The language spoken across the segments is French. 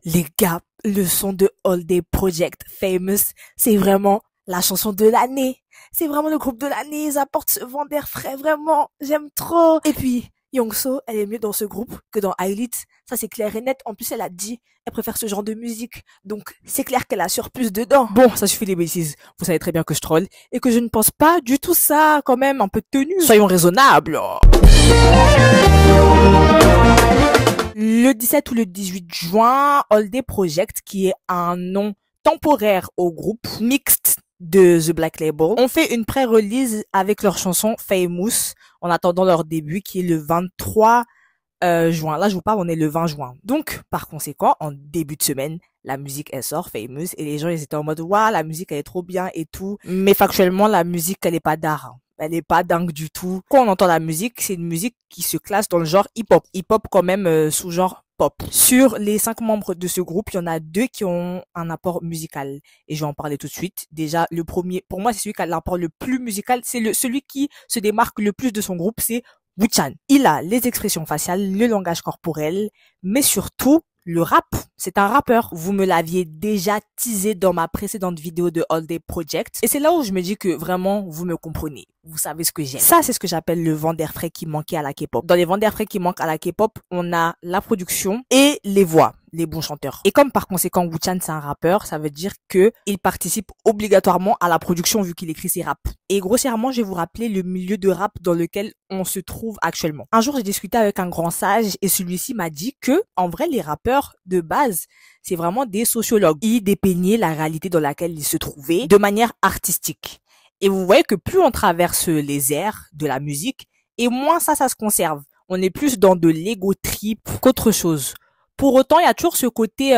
Les gars, le son de All Day Project, Famous, c'est vraiment la chanson de l'année. C'est vraiment le groupe de l'année, ils apportent ce vent d'air frais, vraiment, j'aime trop. Et puis, Youngso, elle est mieux dans ce groupe que dans Eyelite, ça c'est clair et net. En plus, elle a dit, elle préfère ce genre de musique, donc c'est clair qu'elle assure plus dedans. Bon, ça suffit les bêtises, vous savez très bien que je troll, et que je ne pense pas du tout ça, quand même, un peu de tenue. Soyons raisonnables. Le 17 ou le 18 juin, All Day Project, qui est un nom temporaire au groupe mixte de The Black Label, ont fait une pré-release avec leur chanson Famous en attendant leur début qui est le 23 juin. Là, je vous parle, on est le 20 juin. Donc, par conséquent, en début de semaine, la musique, elle sort, Famous, et les gens, ils étaient en mode, waouh, la musique, elle est trop bien et tout. Mais factuellement, la musique, elle est pas d'art. Hein. Elle est pas dingue du tout. Quand on entend la musique, c'est une musique qui se classe dans le genre hip-hop. Hip-hop quand même sous-genre pop. Sur les 5 membres de ce groupe, il y en a 2 qui ont un apport musical. Et je vais en parler tout de suite. Déjà, le premier, pour moi, c'est celui qui a l'apport le plus musical. C'est celui qui se démarque le plus de son groupe, c'est Wu-Chan. Il a les expressions faciales, le langage corporel, mais surtout, le rap, c'est un rappeur. Vous me l'aviez déjà teasé dans ma précédente vidéo de All Day Project. Et c'est là où je me dis que vraiment, vous me comprenez. Vous savez ce que j'aime. Ça, c'est ce que j'appelle le vent d'air frais qui manquait à la K-pop. Dans les vents d'air frais qui manquent à la K-pop, on a la production et les voix, les bons chanteurs. Et comme par conséquent, Wu-Chan, c'est un rappeur, ça veut dire que il participe obligatoirement à la production vu qu'il écrit ses raps. Et grossièrement, je vais vous rappeler le milieu de rap dans lequel on se trouve actuellement. Un jour, j'ai discuté avec un grand sage et celui-ci m'a dit que, en vrai, les rappeurs de base, c'est vraiment des sociologues. Ils dépeignaient la réalité dans laquelle ils se trouvaient de manière artistique. Et vous voyez que plus on traverse les airs de la musique, et moins ça se conserve. On est plus dans de l'ego trip qu'autre chose. Pour autant, il y a toujours ce côté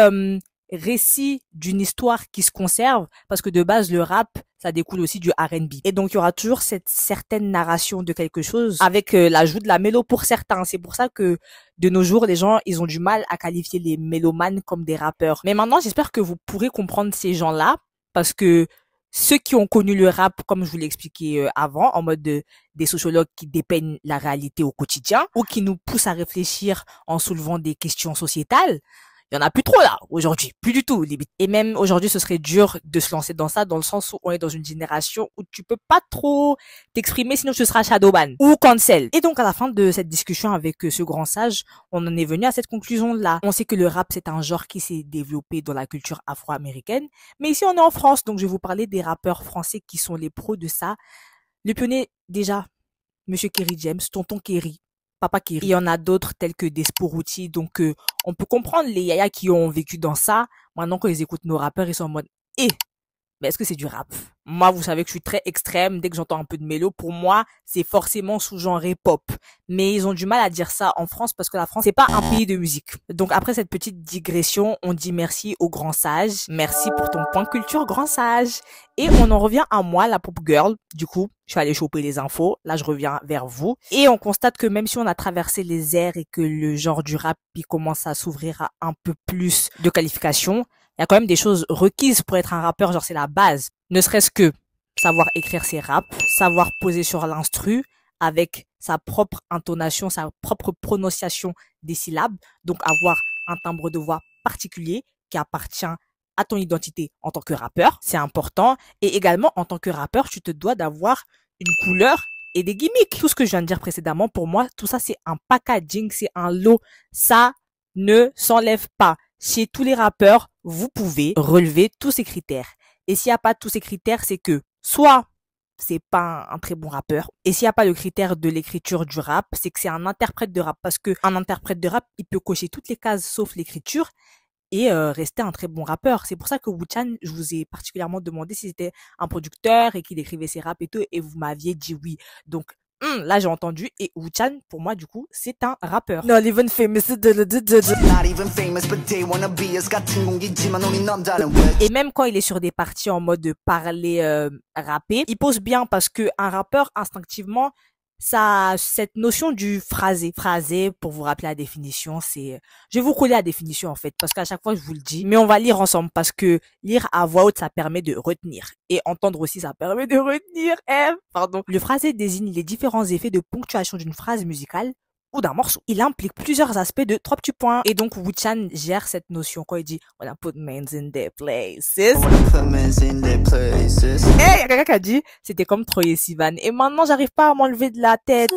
récit d'une histoire qui se conserve, parce que de base, le rap, ça découle aussi du R&B. Et donc, il y aura toujours cette certaine narration de quelque chose avec l'ajout de la mélo pour certains. C'est pour ça que de nos jours, les gens, ils ont du mal à qualifier les mélomanes comme des rappeurs. Mais maintenant, j'espère que vous pourrez comprendre ces gens-là, parce que ceux qui ont connu le rap, comme je vous l'ai expliqué avant, en mode des sociologues qui dépeignent la réalité au quotidien ou qui nous poussent à réfléchir en soulevant des questions sociétales, il y en a plus trop là aujourd'hui, plus du tout limite. Et même aujourd'hui, ce serait dur de se lancer dans ça, dans le sens où on est dans une génération où tu peux pas trop t'exprimer, sinon tu seras shadowban ou cancel. Et donc à la fin de cette discussion avec ce grand sage, on en est venu à cette conclusion-là. On sait que le rap c'est un genre qui s'est développé dans la culture afro-américaine, mais ici on est en France, donc je vais vous parler des rappeurs français qui sont les pros de ça. Le pionnier déjà, Monsieur Kerry James, Tonton Kerry. Papa Kerry. Il y en a d'autres tels que Desporuti, donc on peut comprendre les yayas qui ont vécu dans ça. Maintenant quand ils écoutent nos rappeurs, ils sont en mode mais est-ce que c'est du rap? Moi, vous savez que je suis très extrême. Dès que j'entends un peu de mélo, pour moi, c'est forcément sous-genré pop. Mais ils ont du mal à dire ça en France parce que la France, c'est pas un pays de musique. Donc après cette petite digression, on dit merci au grand sage. Merci pour ton point culture, grand sage. Et on en revient à moi, la pop girl. Du coup, je suis allée choper les infos. Là, je reviens vers vous. Et on constate que même si on a traversé les airs et que le genre du rap, il commence à s'ouvrir à un peu plus de qualifications, il y a quand même des choses requises pour être un rappeur, genre c'est la base. Ne serait-ce que savoir écrire ses raps, savoir poser sur l'instru avec sa propre intonation, sa propre prononciation des syllabes. Donc avoir un timbre de voix particulier qui appartient à ton identité en tant que rappeur, c'est important. Et également en tant que rappeur, tu te dois d'avoir une couleur et des gimmicks. Tout ce que je viens de dire précédemment, pour moi, tout ça c'est un packaging, c'est un lot. Ça ne s'enlève pas. Chez tous les rappeurs, vous pouvez relever tous ces critères. Et s'il n'y a pas tous ces critères, c'est que soit c'est pas un très bon rappeur. Et s'il n'y a pas le critère de l'écriture du rap, c'est que c'est un interprète de rap. Parce que un interprète de rap, il peut cocher toutes les cases sauf l'écriture et rester un très bon rappeur. C'est pour ça que Wu-Chan, je vous ai particulièrement demandé si c'était un producteur et qu'il écrivait ses raps et tout, et vous m'aviez dit oui. Donc là j'ai entendu, et Wu-Chan pour moi du coup c'est un rappeur. Not even famous. Et même quand il est sur des parties en mode parler rappé, il pose bien parce que un rappeur instinctivement ça a cette notion du phrasé. Phrasé, pour vous rappeler la définition, c'est... Je vais vous coller la définition en fait, parce qu'à chaque fois je vous le dis, mais on va lire ensemble, parce que lire à voix haute, ça permet de retenir. Et entendre aussi, ça permet de retenir. Pardon. Le phrasé désigne les différents effets de ponctuation d'une phrase musicale ou d'un morceau. Il implique plusieurs aspects de 3 petits points. Et donc, Wu-Chan gère cette notion quand il dit « When I put men's in their places ». Et il y a quelqu'un qui a dit « C'était comme Troye Sivan ». Et maintenant, j'arrive pas à m'enlever de la tête.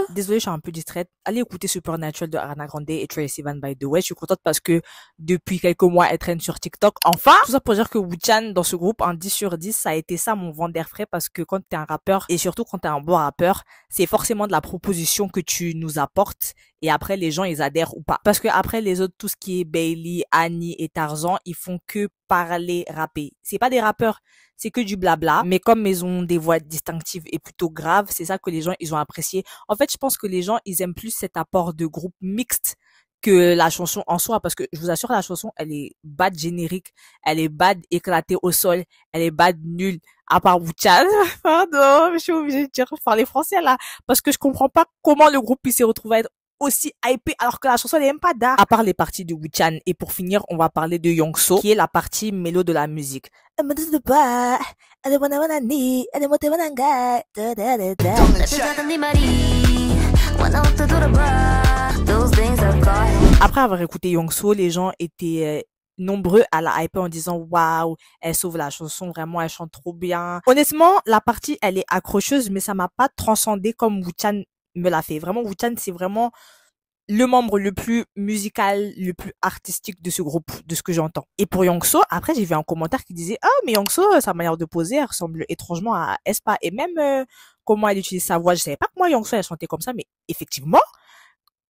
Désolée, je suis un peu distraite. Allez écouter Supernatural de Ariana Grande et Troye Sivan by the way. Je suis contente parce que depuis quelques mois, elle traîne sur TikTok. Enfin, tout ça pour dire que Wu-Chan, dans ce groupe, un 10 sur 10, ça a été ça mon vent d'air frais parce que quand t'es un rappeur et surtout quand t'es un bon rappeur, c'est forcément de la proposition que tu nous apportes et après les gens ils adhèrent ou pas. Parce que après les autres, tout ce qui est Bailey, Annie et Tarzan, ils font que parler, rapper. C'est pas des rappeurs, c'est que du blabla. Mais comme ils ont des voix distinctives et plutôt graves, c'est ça que les gens ils ont apprécié. En fait, je pense que les gens ils aiment plus cet apport de groupe mixte que la chanson en soi, parce que je vous assure, la chanson, elle est bad générique, elle est bad éclatée au sol, elle est bad nulle, à part Wu-Chan. Pardon, je suis obligée de dire, parler français là, parce que je comprends pas comment le groupe il s'est retrouvé à être aussi hypé alors que la chanson elle est même pas d'art. À part les parties de Wu-Chan. Et pour finir, on va parler de Youngso, qui est la partie mélo de la musique. Après avoir écouté Youngso, les gens étaient nombreux à la hyper en disant waouh, elle sauve la chanson, vraiment elle chante trop bien. Honnêtement, la partie elle est accrocheuse, mais ça m'a pas transcendé comme Wu-Chan me l'a fait. Vraiment, Wu-Chan c'est vraiment le membre le plus musical, le plus artistique de ce groupe, de ce que j'entends. Et pour Youngso, après j'ai vu un commentaire qui disait ah mais Youngso, sa manière de poser, elle ressemble étrangement à Aespa et même comment elle utilise sa voix. Je savais pas que moi Youngso elle chantait comme ça, mais effectivement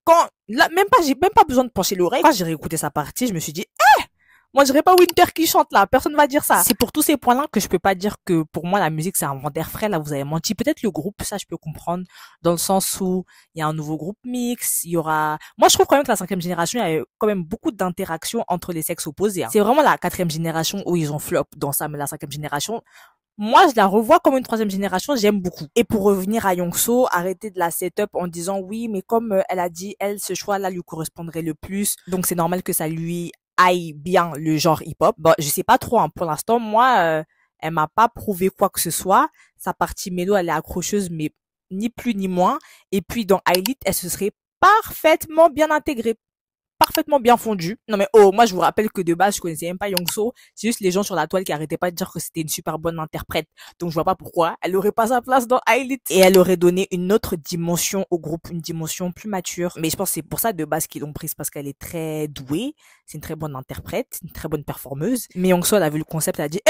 quand là même pas j'ai même pas besoin de pencher l'oreille. Quand j'ai réécouté sa partie, je me suis dit moi, je dirais pas Winter qui chante là. Personne va dire ça. C'est pour tous ces points-là que je peux pas dire que pour moi, la musique, c'est un vent d'air frais. Là, vous avez menti. Peut-être le groupe, ça, je peux comprendre dans le sens où il y a un nouveau groupe mix. Il y aura, moi, je trouve quand même que la 5e génération, il y a quand même beaucoup d'interactions entre les sexes opposés. Hein. C'est vraiment la 4e génération où ils ont flop dans ça. Mais la 5e génération, moi, je la revois comme une 3e génération. J'aime beaucoup. Et pour revenir à Youngso, arrêtez de la setup en disant oui, mais comme elle a dit, elle, ce choix-là lui correspondrait le plus. Donc, c'est normal que ça lui aille bien le genre hip-hop. Bon, je sais pas trop, hein. Pour l'instant, moi, elle m'a pas prouvé quoi que ce soit. Sa partie mélo, elle est accrocheuse, mais ni plus ni moins. Et puis, dans Elite, elle se serait parfaitement bien intégrée. Parfaitement bien fondue. Non mais oh, moi je vous rappelle que de base je connaissais même pas Youngso, c'est juste les gens sur la toile qui arrêtaient pas de dire que c'était une super bonne interprète. Donc je vois pas pourquoi elle aurait pas sa place dans Elite et elle aurait donné une autre dimension au groupe, une dimension plus mature. Mais je pense que c'est pour ça de base qu'ils l'ont prise parce qu'elle est très douée, c'est une très bonne interprète, une très bonne performeuse. Mais Youngso elle a vu le concept, elle a dit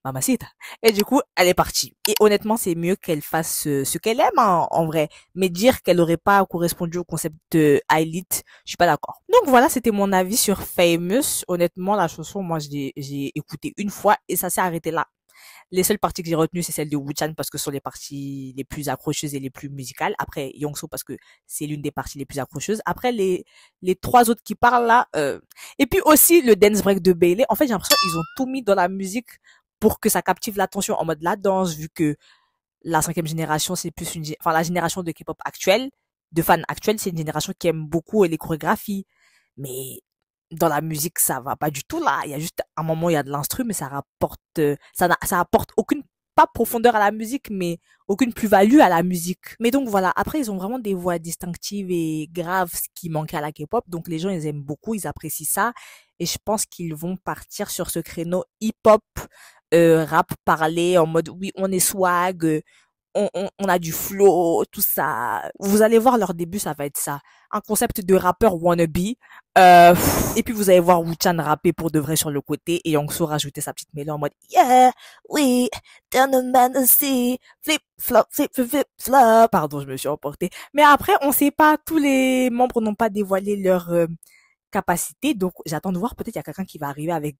Mamacita. Et du coup, elle est partie. Et honnêtement, c'est mieux qu'elle fasse ce qu'elle aime, hein, en vrai. Mais dire qu'elle aurait pas correspondu au concept de Elite, je suis pas d'accord. Donc voilà, c'était mon avis sur Famous. Honnêtement, la chanson, moi, j'ai écouté une fois et ça s'est arrêté là. Les seules parties que j'ai retenues, c'est celle de Wu-Chan parce que ce sont les parties les plus accrocheuses et les plus musicales. Après, Youngso parce que c'est l'une des parties les plus accrocheuses. Après, les 3 autres qui parlent là, et puis aussi le dance break de Bailey. En fait, j'ai l'impression qu'ils ont tout mis dans la musique pour que ça captive l'attention en mode la danse, vu que la 5e génération, c'est plus enfin, la génération de K-pop actuelle, de fans actuels, c'est une génération qui aime beaucoup les chorégraphies. Mais dans la musique, ça va pas du tout là. Il y a juste un moment, il y a de l'instru, mais ça rapporte, ça apporte aucune, pas profondeur à la musique, mais aucune plus-value à la musique. Mais donc voilà, après, ils ont vraiment des voix distinctives et graves, ce qui manquait à la K-pop. Donc les gens, ils aiment beaucoup, ils apprécient ça. Et je pense qu'ils vont partir sur ce créneau hip-hop, rap parlé en mode oui, on est swag, on a du flow, tout ça. Vous allez voir leur début, ça va être ça. Un concept de rappeur wannabe. Et puis vous allez voir Wu-Chan rapper pour de vrai sur le côté et Youngso rajouter sa petite mélodie en mode yeah, oui, turn the man to see, flip, flop, flip, flip, flip, flop. Pardon, je me suis emportée. Mais après, on sait pas, tous les membres n'ont pas dévoilé leur capacité, donc j'attends de voir, peut-être il y a quelqu'un qui va arriver avec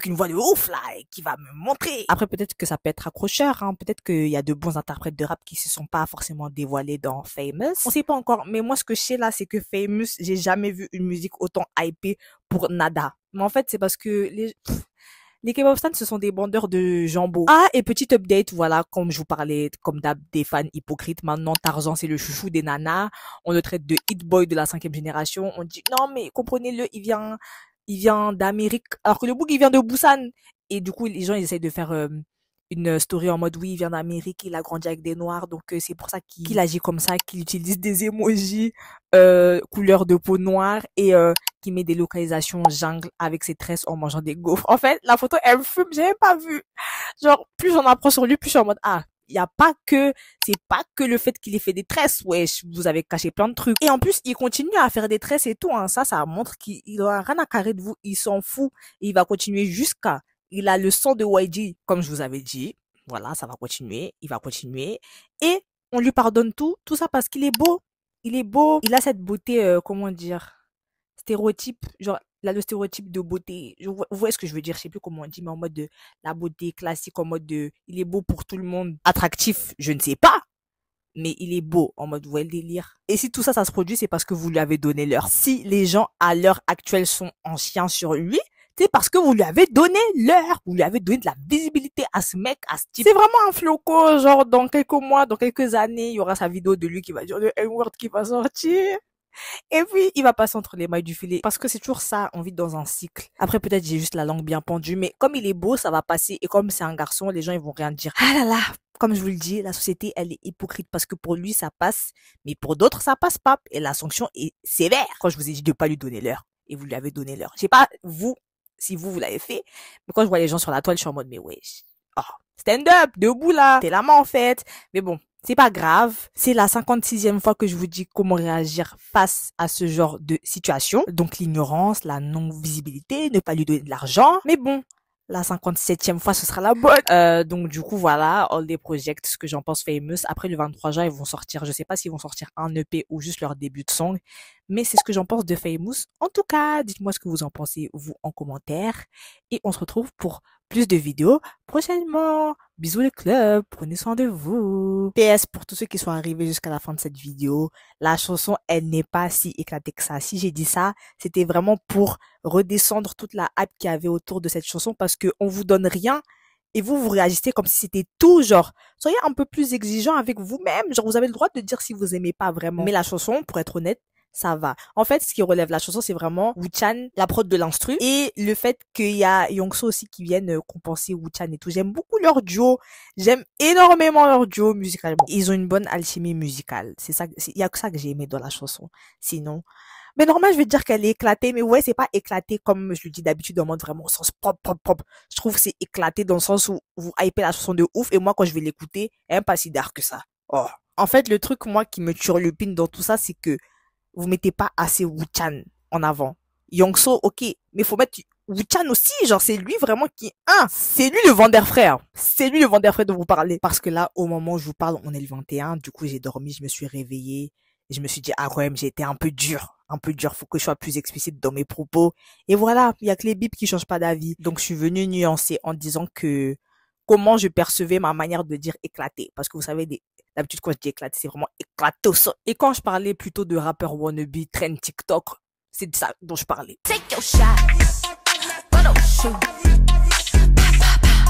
une voix de ouf là et qui va me montrer. Après peut-être que ça peut être accrocheur, hein, peut-être qu'il y a de bons interprètes de rap qui se sont pas forcément dévoilés dans Famous. On sait pas encore, mais moi ce que je sais là c'est que Famous, j'ai jamais vu une musique autant hypée pour nada. Mais en fait c'est parce que les K-pop stans, ce sont des bandeurs de jambon. Ah, et petit update, voilà, comme je vous parlais, comme d'hab, des fans hypocrites. Maintenant, Tarzan, c'est le chouchou des nanas. On le traite de hit boy de la 5e génération. On dit, non, mais comprenez-le, il vient d'Amérique. Alors que le bouc, il vient de Busan. Et du coup, les gens, ils essayent de faire une story en mode oui, il vient d'Amérique, il a grandi avec des noirs, donc c'est pour ça qu'il agit comme ça, qu'il utilise des emojis couleur de peau noire et qui met des localisations jungle avec ses tresses en mangeant des gaufres. En fait, la photo, elle me fume, j'ai même pas vu. Genre, plus j'en apprends sur lui, plus je suis en mode, ah, c'est pas que le fait qu'il ait fait des tresses, wesh, vous avez caché plein de trucs. Et en plus, il continue à faire des tresses et tout, hein. Ça montre qu'il aura rien à carrer de vous, il s'en fout. Et il va continuer il a le sang de YG, comme je vous avais dit. Voilà, ça va continuer, il va continuer. Et on lui pardonne tout ça parce qu'il est beau. Il est beau, il a cette beauté, comment dire, stéréotype, genre, il a le stéréotype de beauté. Vous voyez ce que je veux dire, je sais plus comment on dit, mais en mode de la beauté classique, en mode de, il est beau pour tout le monde. Attractif, je ne sais pas, mais il est beau, en mode, vous voyez le délire. Et si tout ça, ça se produit, c'est parce que vous lui avez donné l'heure. Si les gens, à l'heure actuelle, sont en chien sur lui, c'est parce que vous lui avez donné l'heure. Vous lui avez donné de la visibilité à ce mec, à ce type. C'est vraiment un floco, genre, dans quelques mois, dans quelques années, il y aura sa vidéo de lui qui va dire le N-word qui va sortir. Et puis, il va passer entre les mailles du filet. Parce que c'est toujours ça, on vit dans un cycle. Après, peut-être j'ai juste la langue bien pendue, mais comme il est beau, ça va passer. Et comme c'est un garçon, les gens, ils vont rien dire. Ah là là! Comme je vous le dis, la société, elle est hypocrite parce que pour lui, ça passe, mais pour d'autres, ça passe pas. Et la sanction est sévère. Quand je vous ai dit de pas lui donner l'heure, et vous lui avez donné l'heure. Je sais pas, vous, si vous l'avez fait, mais quand je vois les gens sur la toile, je suis en mode, mais wesh. Oh, stand up, debout là. T'es la main en fait. Mais bon, c'est pas grave. C'est la 56e fois que je vous dis comment réagir face à ce genre de situation. Donc l'ignorance, la non-visibilité, ne pas lui donner de l'argent. Mais bon, la 57e fois, ce sera la bonne. Donc du coup, voilà, All Day Project, ce que j'en pense Famous. Après le 23 juin, ils vont sortir, je sais pas s'ils vont sortir un EP ou juste leur début de song. Mais c'est ce que j'en pense de Famous. En tout cas, dites-moi ce que vous en pensez, vous, en commentaire. Et on se retrouve pour plus de vidéos prochainement. Bisous le club, prenez soin de vous. PS, pour tous ceux qui sont arrivés jusqu'à la fin de cette vidéo, la chanson, elle n'est pas si éclatée que ça. Si j'ai dit ça, c'était vraiment pour redescendre toute la hype qu'il y avait autour de cette chanson parce que on vous donne rien et vous réagissez comme si c'était tout, genre, soyez un peu plus exigeant avec vous-même. Genre, vous avez le droit de dire si vous aimez pas vraiment. Mais la chanson, pour être honnête, ça va. En fait, ce qui relève la chanson, c'est vraiment Wu-Chan, la prod de l'instru, et le fait qu'il y a Yongso aussi qui viennent compenser Wu-Chan et tout. J'aime beaucoup leur duo. J'aime énormément leur duo musicalement. Ils ont une bonne alchimie musicale. C'est ça, il y a que ça que j'ai aimé dans la chanson. Sinon, mais normal, je vais dire qu'elle est éclatée, mais ouais, c'est pas éclaté comme je le dis d'habitude en mode vraiment au sens pop. Je trouve que c'est éclaté dans le sens où vous hypez la chanson de ouf, et moi, quand je vais l'écouter, elle est même pas si dark que ça. Oh. En fait, le truc, moi, qui me turlupine dans tout ça, c'est que vous mettez pas assez Wu-Chan en avant. Yongso, ok, mais faut mettre Wu-Chan aussi, genre c'est lui vraiment c'est lui le vendeur frère. C'est lui le vendeur frère dont vous parlez. Parce que là, au moment où je vous parle, on est le 21, du coup j'ai dormi, je me suis réveillée, et je me suis dit, ah ouais, j'ai été un peu dur, faut que je sois plus explicite dans mes propos. Et voilà, il y a que les bips qui changent pas d'avis. Donc je suis venue nuancer en disant que comment je percevais ma manière de dire éclaté. Parce que vous savez, d'habitude, quand je dis éclaté, c'est vraiment éclaté au sol. Et quand je parlais plutôt de rappeur wannabe, trend TikTok, c'est de ça dont je parlais.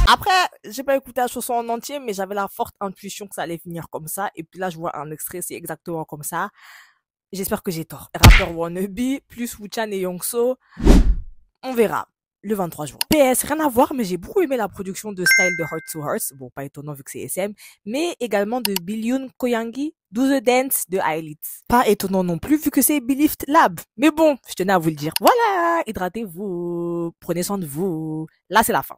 Après, j'ai pas écouté la chanson en entier, mais j'avais la forte intuition que ça allait finir comme ça. Et puis là, je vois un extrait, c'est exactement comme ça. J'espère que j'ai tort. Rappeur wannabe, plus Wu-Chan et Yongso, on verra. Le 23 juin. PS, rien à voir, mais j'ai beaucoup aimé la production de Style de Heart to Heart. Bon, pas étonnant vu que c'est SM. Mais également de Billion Koyangi, Do the Dance de Ailit. Pas étonnant non plus vu que c'est Belift Lab. Mais bon, je tenais à vous le dire. Voilà, hydratez-vous, prenez soin de vous. Là, c'est la fin.